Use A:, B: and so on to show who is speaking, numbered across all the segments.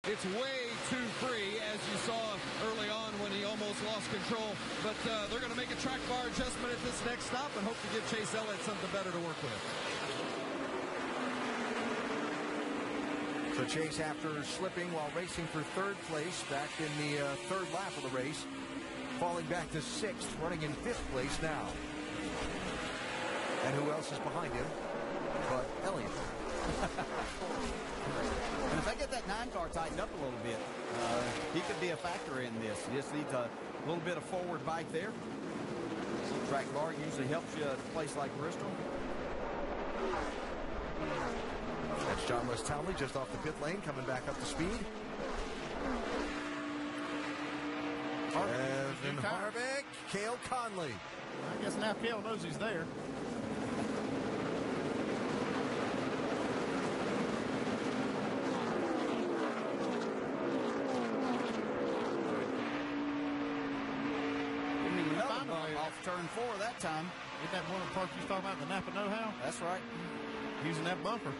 A: It's way too free, as you saw early on when he almost lost control. But they're going to make a track bar adjustment at this next stop and hope to give Chase Elliott something better to work with.
B: So Chase, after slipping while racing for third place back in the third lap of the race, falling back to sixth, running in fifth place now. And who else is behind him but Elliott?
C: And if they get that 9 car tightened up a little bit, he could be a factor in this. He just needs a little bit of forward bike there. Track bar usually helps you at a place like Bristol.
B: That's John West Townley just off the pit lane, coming back up to speed. Evan Harvick, Cale Conley.
D: I guess now Cale knows he's there.
C: Off turn 4 that time.
D: Isn't that one of the parts you was talking about, the Napa know-how?
C: That's right.
D: Using that bumper.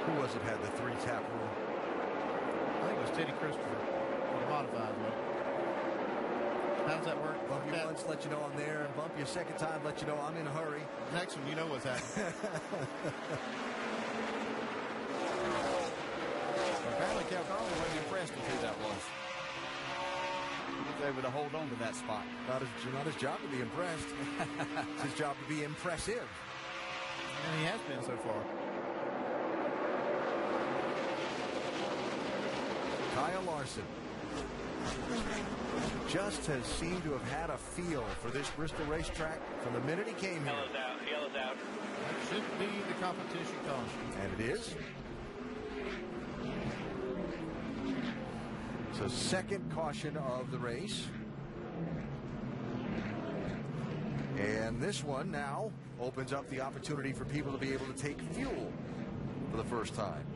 B: Who was it had the 3-tap rule?
D: I think it was Teddy Christopher. The modified one. How does that work?
B: Bump you once, let you know I'm there. Bump you a second time, let you know I'm in a hurry.
D: Next one, you know what's happening.
C: Apparently, Cale Conley wasn't impressed with who that was. He was able to hold on to that spot.
B: Not his job to be impressed. It's his job to be impressive.
D: And he has been so far.
B: Kyle Larson just has seemed to have had a feel for this Bristol racetrack from the minute he came here.
E: Yellow's out.
D: That should be the competition caution.
B: And it is. So second caution of the race. And this one now opens up the opportunity for people to be able to take fuel for the first time.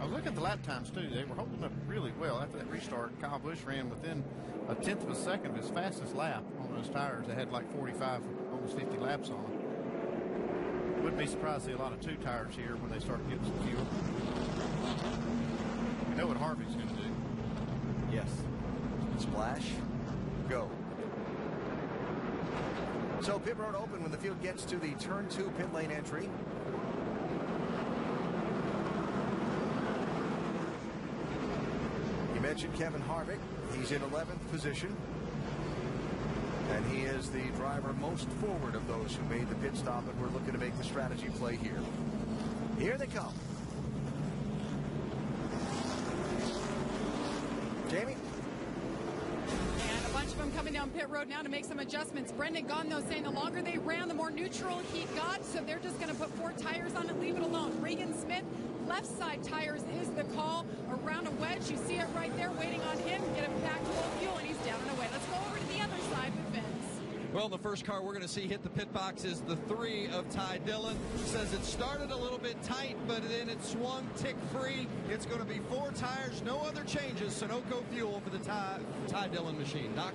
D: I was looking at the lap times, too. They were holding up really well. After that restart, Kyle Busch ran within a tenth of a second of his fastest lap on those tires. They had like 45, almost 50 laps on them. Wouldn't be surprised to see a lot of 2 tires here when they start getting some fuel. You know what Harvey's going to do.
C: Yes.
B: Splash. Go. So pit road open when the field gets to the turn 2 pit lane entry. You mentioned Kevin Harvick. He's in 11th position. And he is the driver most forward of those who made the pit stop, and we're looking to make the strategy play here. Here they come. Jamie?
F: And a bunch of them coming down pit road now to make some adjustments. Brendan Gaughan, though, saying the longer they ran, the more neutral he got, so they're just going to put 4 tires on it, leave it alone. Regan Smith, left side tires is the call. Around a wedge, you see it right there, waiting on him. Get him back to full fuel, and he's down and away. Let's go over to the other side with Vince.
A: Well, the first car we're going to see hit the pit box is the 3 of Ty Dillon. Says it started a little bit tight, but then it swung tick-free. It's going to be 4 tires, no other changes. Sunoco fuel for the Ty Dillon machine. Doc?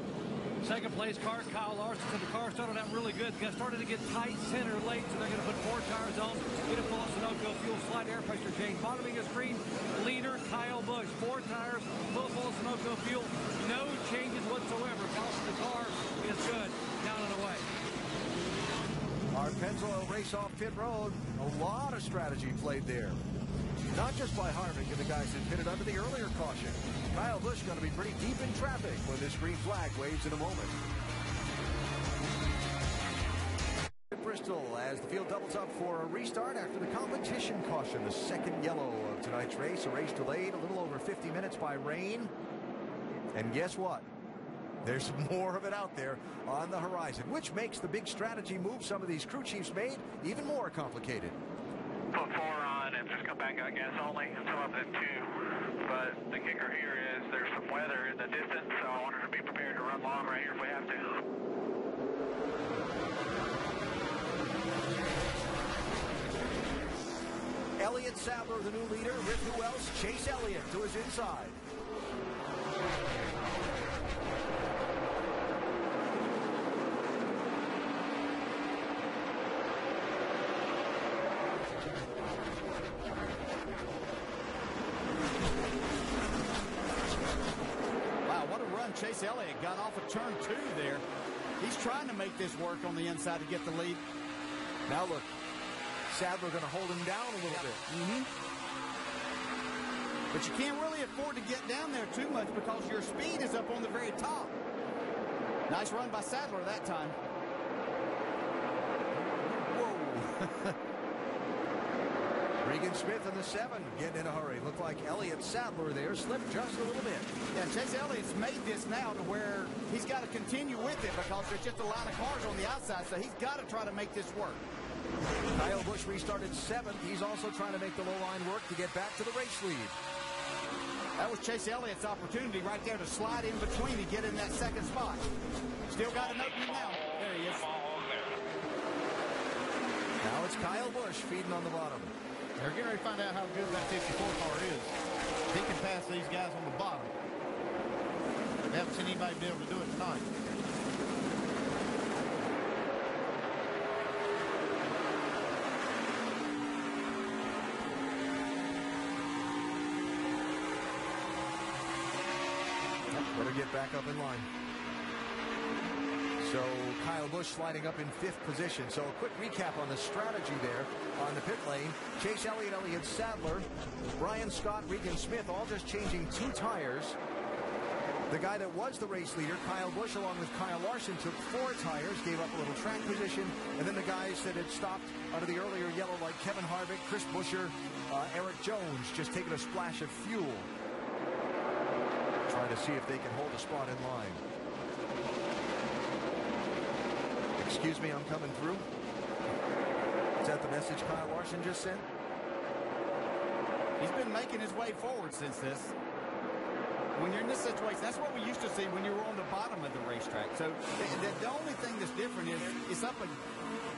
G: Second place car, Kyle Larson. So the car started out really good. Started to get tight center late, so they're going to put 4 tires on. Get a full of Sunoco fuel, slide air pressure change. Bottoming of screen, leader Kyle Busch. 4 tires, full of Sunoco fuel. No changes whatsoever. The car is good. Down and away.
B: Our Pennzoil race off pit road. A lot of strategy played there. Not just by Harvick and the guys that pitted under the earlier caution. Kyle Busch going to be pretty deep in traffic when this green flag waves in a moment. Bristol as the field doubles up for a restart after the competition caution. The second yellow of tonight's race. A race delayed a little over 50 minutes by rain. And guess what? There's more of it out there on the horizon, which makes the big strategy move some of these crew chiefs made even more complicated.
E: Put 4 on and just come back out gas only, and some of them 2. But the kicker here is there's some weather in the distance, so I want her to be prepared to run long right here if we have to.
B: Elliott Sadler, the new leader, with who else? Chase Elliott to his inside.
C: Wow, what a run Chase Elliott got off of turn 2 there. He's trying to make this work on the inside to get the lead.
B: Now look, Sadler going to hold him down a little bit.
C: But you can't really afford to get down there too much because your speed is up on the very top. Nice run by Sadler that time. Whoa.
B: Regan Smith in the 7, getting in a hurry. Looked like Elliott Sadler there slipped just a little bit.
C: Yeah, Chase Elliott's made this now to where he's got to continue with it because there's just a line of cars on the outside, so he's got to try to make this work.
B: Kyle Busch restarted 7th. He's also trying to make the low line work to get back to the race lead.
C: That was Chase Elliott's opportunity right there to slide in between and get in that second spot. Still got an opening now. There he is.
B: Now it's Kyle Busch feeding on the bottom.
D: They're getting ready to find out how good that 54 car is. He can pass these guys on the bottom. They haven't seen anybody be able to do it tonight.
B: Better get back up in line. So Kyle Busch sliding up in 5th position. So a quick recap on the strategy there on the pit lane. Chase Elliott, Elliott Sadler, Brian Scott, Regan Smith all just changing 2 tires. The guy that was the race leader, Kyle Busch, along with Kyle Larson, took 4 tires, gave up a little track position, and then the guys that had stopped under the earlier yellow, like Kevin Harvick, Chris Buescher, Eric Jones, just taking a splash of fuel. Trying to see if they can hold a spot in line. Excuse me, I'm coming through. Is that the message Kyle Larson just sent?
C: He's been making his way forward since this. When you're in this situation, that's what we used to see when you were on the bottom of the racetrack. So the only thing that's different is it's up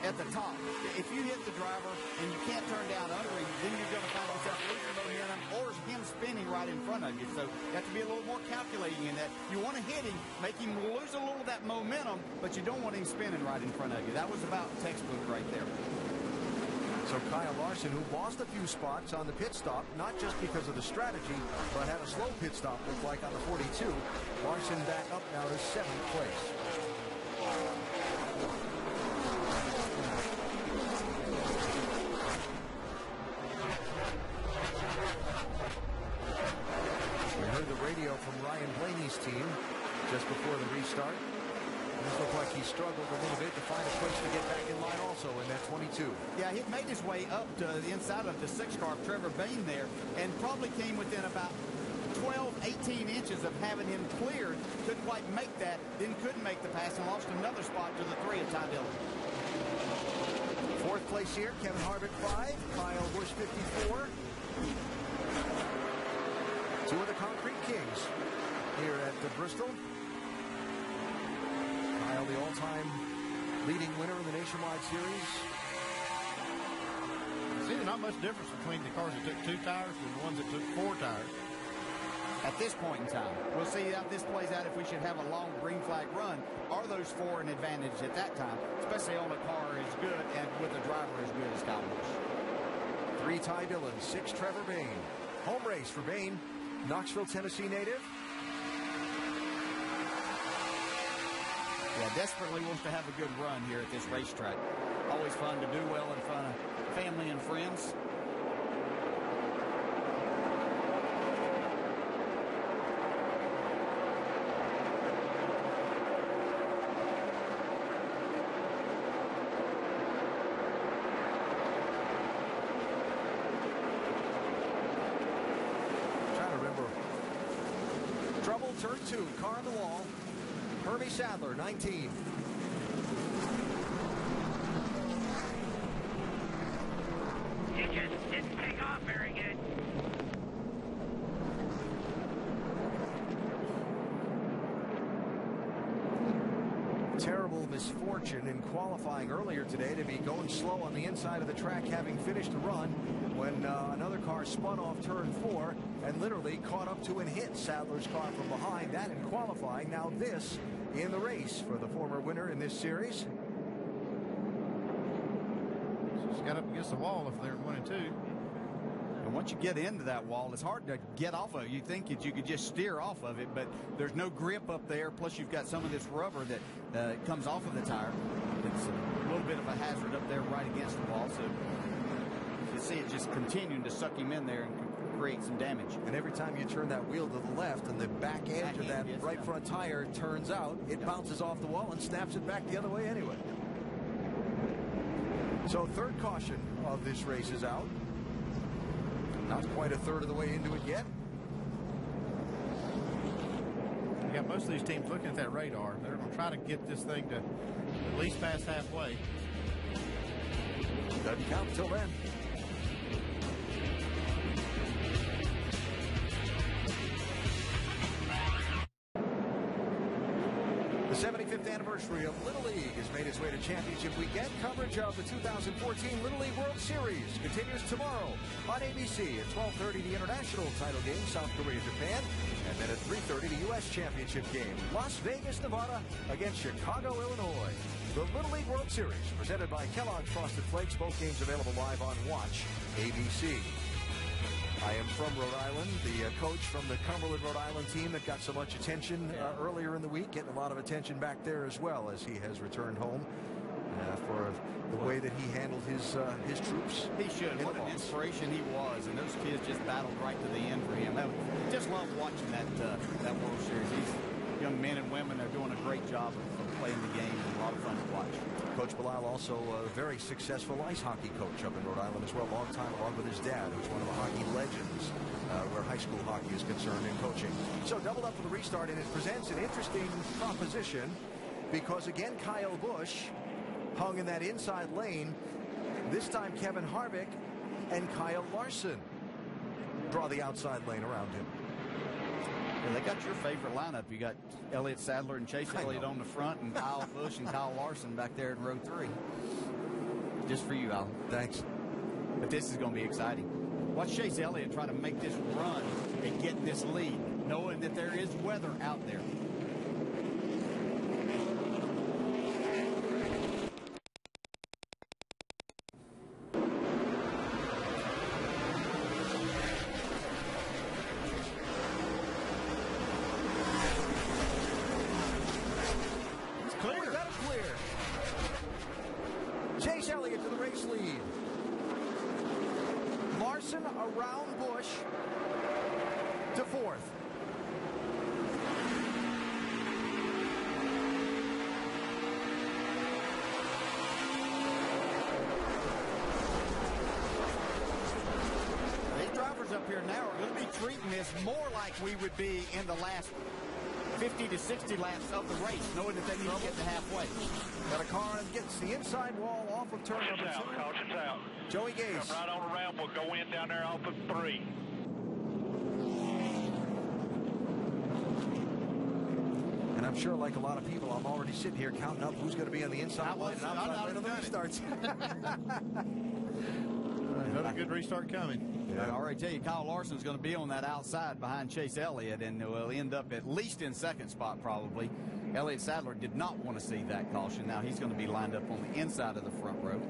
C: at the top. If you hit the driver and you can't turn down under him, then you're going to find yourself losing momentum or him spinning right in front of you. So you have to be a little more calculating in that. You want to hit him, make him lose a little of that momentum, but you don't want him spinning right in front of you. That was about textbook right there.
B: So Kyle Larson, who lost a few spots on the pit stop, not just because of the strategy, but had a slow pit stop, looked like on the 42. Larson back up now to 7th place. We heard the radio from Ryan Blaney's team just before the restart. This looked like he struggled a little bit to find a place to get back in line also in that 22.
C: Yeah, he made his way up to the inside of the 6 car of Trevor Bayne there and probably came within about 12, 18 inches of having him cleared. Couldn't quite make that, then couldn't make the pass and lost another spot to the 3 of Ty Dillon.
B: 4th place here, Kevin Harvick 5, Kyle Busch 54. 2 of the Concrete Kings here at the Bristol. Kyle, the all-time leading winner in the Nationwide Series.
D: See, there's not much difference between the cars that took 2 tires and the ones that took 4 tires.
C: At this point in time, we'll see how this plays out if we should have a long green flag run. Are those 4 an advantage at that time, especially on a car as good and with a driver as good as Kyle Busch?
B: 3 Ty Dillon, 6 Trevor Bayne. Home race for Bayne, Knoxville, Tennessee native.
C: Yeah, desperately wants to have a good run here at this racetrack. Always fun to do well in front of family and friends.
B: Trying to remember. Trouble, turn 2, car on the wall. Hermie Sadler, 19.
E: You just didn't take off very good.
B: Terrible misfortune in qualifying earlier today to be going slow on the inside of the track, having finished the run when another car spun off turn 4 and literally caught up to and hit Sadler's car from behind. That in qualifying. Now this in the race for the former winner in this series.
D: Just got up against the wall if they're in 1 and 2.
C: And once you get into that wall, it's hard to get off of it. You think that you could just steer off of it, but there's no grip up there. Plus, you've got some of this rubber that comes off of the tire. It's a little bit of a hazard up there right against the wall. So you see it just continuing to suck him in there and create some damage.
B: And every time you turn that wheel to the left and the back edge of that right front tire turns out, it bounces off the wall and snaps it back the other way anyway. So third caution of this race is out. Not quite a third of the way into it yet.
D: You got most of these teams looking at that radar. They're going to try to get this thing to at least past halfway.
B: Doesn't count till then. The 75th anniversary of Little League has made its way to championship weekend. Coverage of the 2014 Little League World Series continues tomorrow on ABC at 12:30. The international title game, South Korea, Japan, and then at 3:30 the U.S. championship game, Las Vegas, Nevada against Chicago, Illinois. The Little League World Series presented by Kellogg's Frosted Flakes. Both games available live on Watch ABC. I am from Rhode Island, the coach from the Cumberland, Rhode Island team that got so much attention earlier in the week, getting a lot of attention back there as well as he has returned home for the way that he handled his troops.
C: He should. What an inspiration he was, and those kids just battled right to the end for him. I just love watching that World Series. These young men and women are doing a great job of playing the game, and a lot of fun to watch.
B: Coach Bilal also a very successful ice hockey coach up in Rhode Island as well, long time along with his dad, who's one of the hockey legends where high school hockey is concerned in coaching. So doubled up for the restart, and it presents an interesting proposition because, again, Kyle Busch hung in that inside lane. This time Kevin Harvick and Kyle Larson draw the outside lane around him.
C: Yeah, they got your favorite lineup. You got Elliott Sadler and Chase Elliott on the front, and Kyle Busch and Kyle Larson back there in row 3. Just for you, Alan.
B: Thanks.
C: But this is going to be exciting. Watch Chase Elliott try to make this run and get this lead, knowing that there is weather out there.
B: Chase Elliott to the race lead. Larson around Busch to 4th.
C: These drivers up here now are going to be treating this more like we would be in the last 50 to 60 laps of the race, knowing that they need to get to halfway.
B: Got a car that gets the inside wall off of turn number 2.
E: Caution's out.
B: Joey Gase.
E: Come right on around. We'll go in down there off of 3.
B: And I'm sure, like a lot of people, I'm already sitting here counting up who's going to be on the inside line and outside line of the restarts.
D: Another good restart coming.
C: Yeah. I already tell you, Kyle Larson's going to be on that outside behind Chase Elliott, and will end up at least in second spot probably. Elliott Sadler did not want to see that caution. Now he's going to be lined up on the inside of the front row.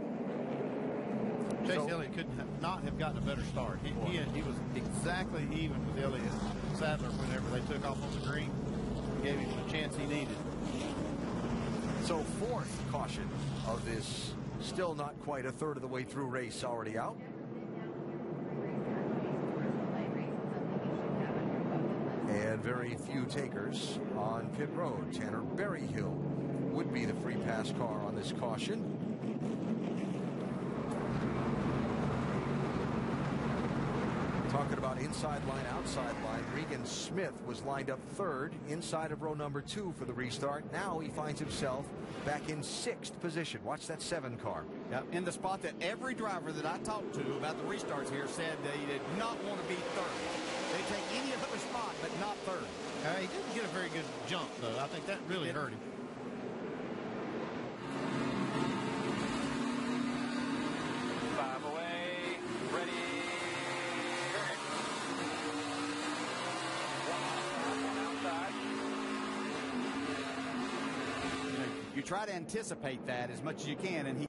D: Chase Elliott could not have gotten a better start. He was exactly even with Elliott Sadler whenever they took off on the green. Gave him the chance he needed.
B: So 4th caution of this still not quite a third of the way through race already out. And very few takers on pit road. Tanner Berryhill would be the free pass car on this caution. Talking about inside line, outside line, Regan Smith was lined up 3rd inside of row number 2 for the restart. Now he finds himself back in 6th position. Watch that 7 car.
C: Yep, in the spot that every driver that I talked to about the restarts here said they did not want to be 3rd. They take any other spot, but not 3rd.
D: He didn't get a very good jump, though. I think that really hurt him.
C: You try to anticipate that as much as you can, and he